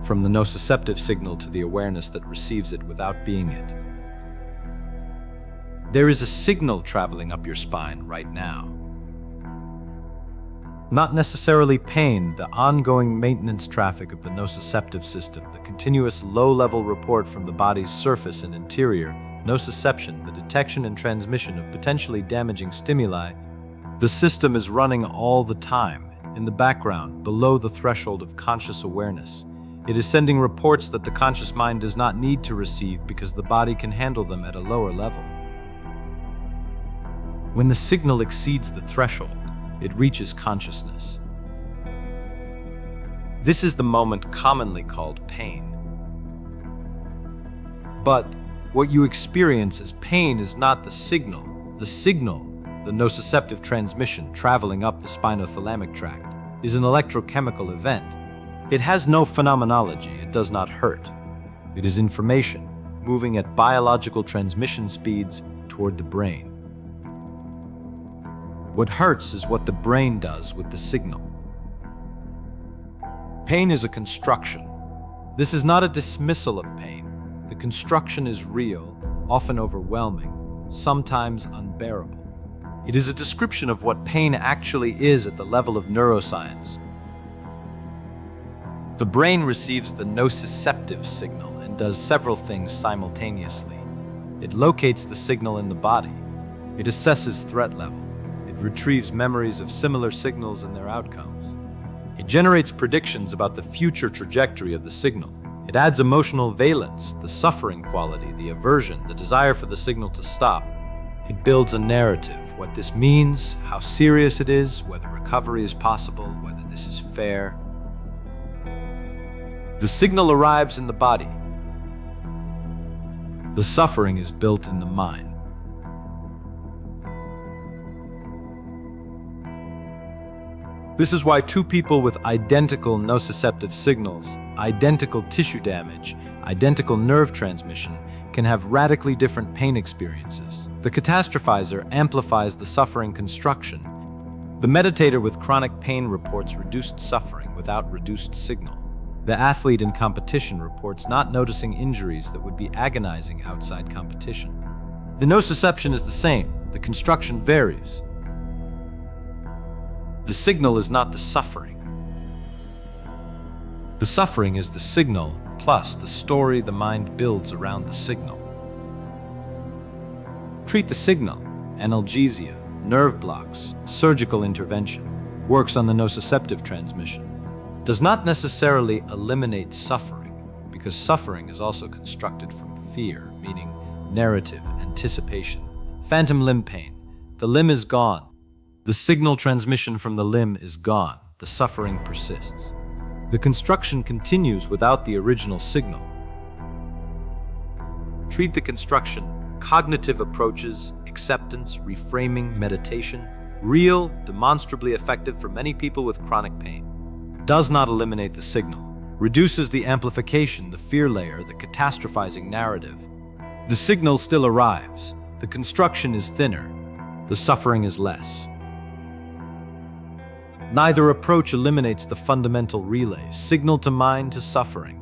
from the nociceptive signal to the awareness that receives it without being it. There is a signal traveling up your spine right now. Not necessarily pain, the ongoing maintenance traffic of the nociceptive system, the continuous low-level report from the body's surface and interior, nociception, the detection and transmission of potentially damaging stimuli. The system is running all the time, in the background, below the threshold of conscious awareness. It is sending reports that the conscious mind does not need to receive because the body can handle them at a lower level. When the signal exceeds the threshold, it reaches consciousness. This is the moment commonly called pain. But what you experience as pain is not the signal. The signal, the nociceptive transmission traveling up the spinothalamic tract, is an electrochemical event. It has no phenomenology, it does not hurt. It is information, moving at biological transmission speeds toward the brain. What hurts is what the brain does with the signal. Pain is a construction. This is not a dismissal of pain. The construction is real, often overwhelming, sometimes unbearable. It is a description of what pain actually is at the level of neuroscience. The brain receives the nociceptive signal and does several things simultaneously. It locates the signal in the body. It assesses threat level. Retrieves memories of similar signals and their outcomes. It generates predictions about the future trajectory of the signal. It adds emotional valence, the suffering quality, the aversion, the desire for the signal to stop. It builds a narrative, what this means, how serious it is, whether recovery is possible, whether this is fair. The signal arrives in the body. The suffering is built in the mind. This is why two people with identical nociceptive signals, identical tissue damage, identical nerve transmission, can have radically different pain experiences. The catastrophizer amplifies the suffering construction. The meditator with chronic pain reports reduced suffering without reduced signal. The athlete in competition reports not noticing injuries that would be agonizing outside competition. The nociception is the same. The construction varies. The signal is not the suffering. The suffering is the signal plus the story the mind builds around the signal. Treat the signal, analgesia, nerve blocks, surgical intervention, works on the nociceptive transmission. Does not necessarily eliminate suffering, because suffering is also constructed from fear, meaning narrative, anticipation. Phantom limb pain. The limb is gone. The signal transmission from the limb is gone. The suffering persists. The construction continues without the original signal. Treat the construction. Cognitive approaches, acceptance, reframing, meditation, real, demonstrably effective for many people with chronic pain. Does not eliminate the signal. Reduces the amplification, the fear layer, the catastrophizing narrative. The signal still arrives. The construction is thinner. The suffering is less. Neither approach eliminates the fundamental relay, signal to mind to suffering.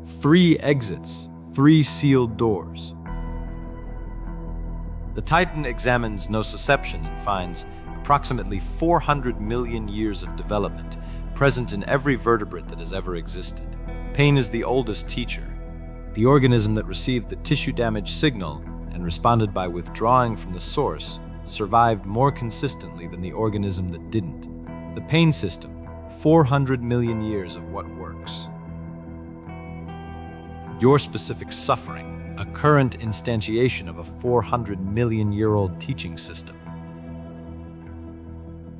3 exits, 3 sealed doors. The Titan examines nociception and finds approximately 400 million years of development present in every vertebrate that has ever existed. Pain is the oldest teacher. The organism that received the tissue damage signal and responded by withdrawing from the source survived more consistently than the organism that didn't. The pain system, 400 million years of what works. Your specific suffering, a current instantiation of a 400 million year old teaching system.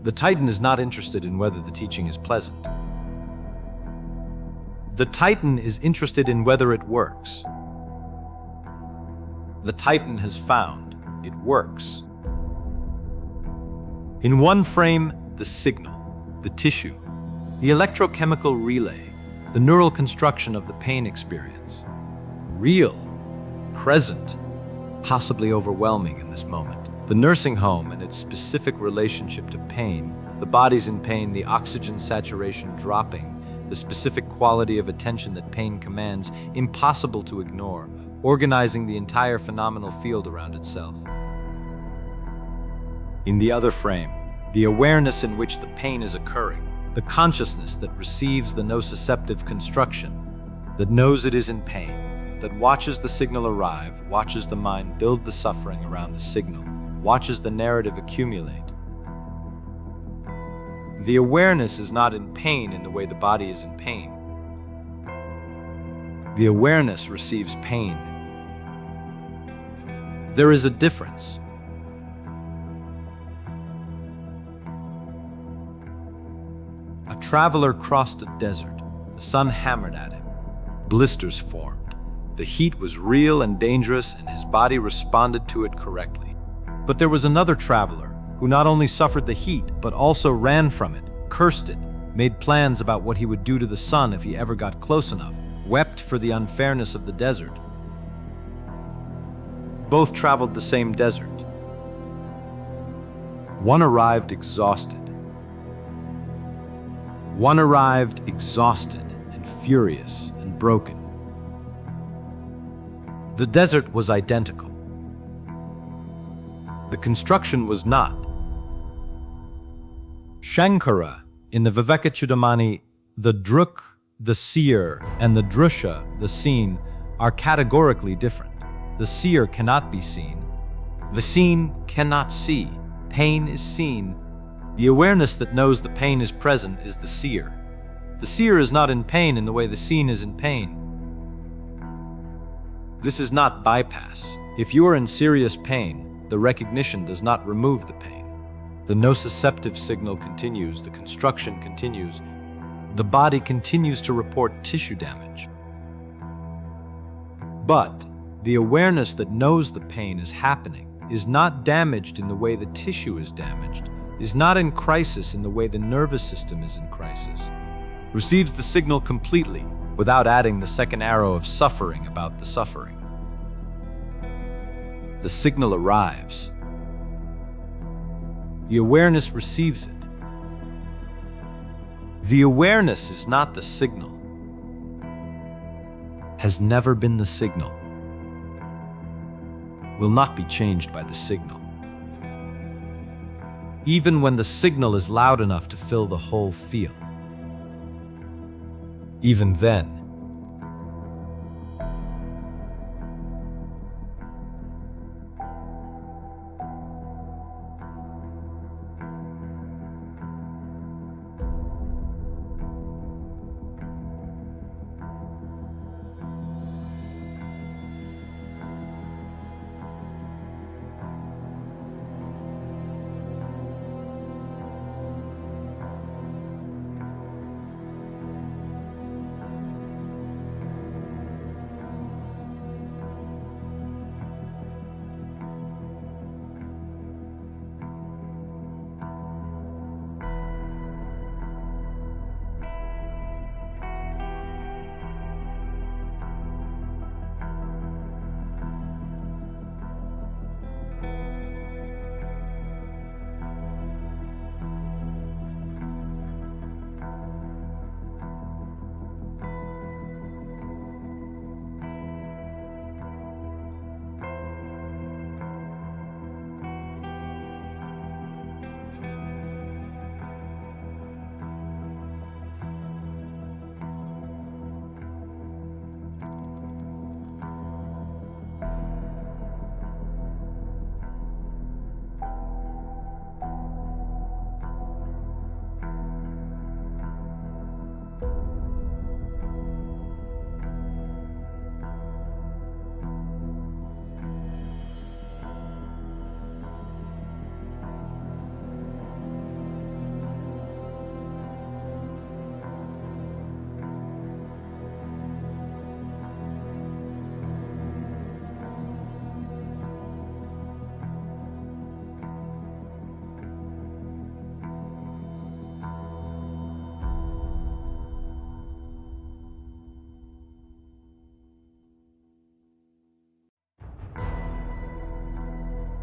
The Titan is not interested in whether the teaching is pleasant. The Titan is interested in whether it works. The Titan has found it works. In one frame, the signal, the tissue, the electrochemical relay, the neural construction of the pain experience. Real, present, possibly overwhelming in this moment. The nursing home and its specific relationship to pain, the body's in pain, the oxygen saturation dropping, the specific quality of attention that pain commands, impossible to ignore, organizing the entire phenomenal field around itself. In the other frame, the awareness in which the pain is occurring, the consciousness that receives the nociceptive construction, that knows it is in pain, that watches the signal arrive, watches the mind build the suffering around the signal, watches the narrative accumulate. The awareness is not in pain in the way the body is in pain. The awareness receives pain. There is a difference. A traveler crossed a desert. The sun hammered at him. Blisters formed. The heat was real and dangerous, and his body responded to it correctly. But there was another traveler who not only suffered the heat, but also ran from it, cursed it, made plans about what he would do to the sun if he ever got close enough, wept for the unfairness of the desert. Both traveled the same desert. One arrived exhausted. One arrived exhausted and furious and broken. The desert was identical. The construction was not. Shankara, in the Vivekachudamani, the druk, the seer, and the drusha, the seen, are categorically different. The seer cannot be seen. The seen cannot see. Pain is seen. The awareness that knows the pain is present is the seer. The seer is not in pain in the way the seen is in pain. This is not bypass. If you are in serious pain, the recognition does not remove the pain. The nociceptive signal continues, the construction continues. The body continues to report tissue damage. But the awareness that knows the pain is happening is not damaged in the way the tissue is damaged, is not in crisis in the way the nervous system is in crisis, receives the signal completely without adding the second arrow of suffering about the suffering. The signal arrives. The awareness receives it. The awareness is not the signal, has never been the signal, will not be changed by the signal. Even when the signal is loud enough to fill the whole field. Even then,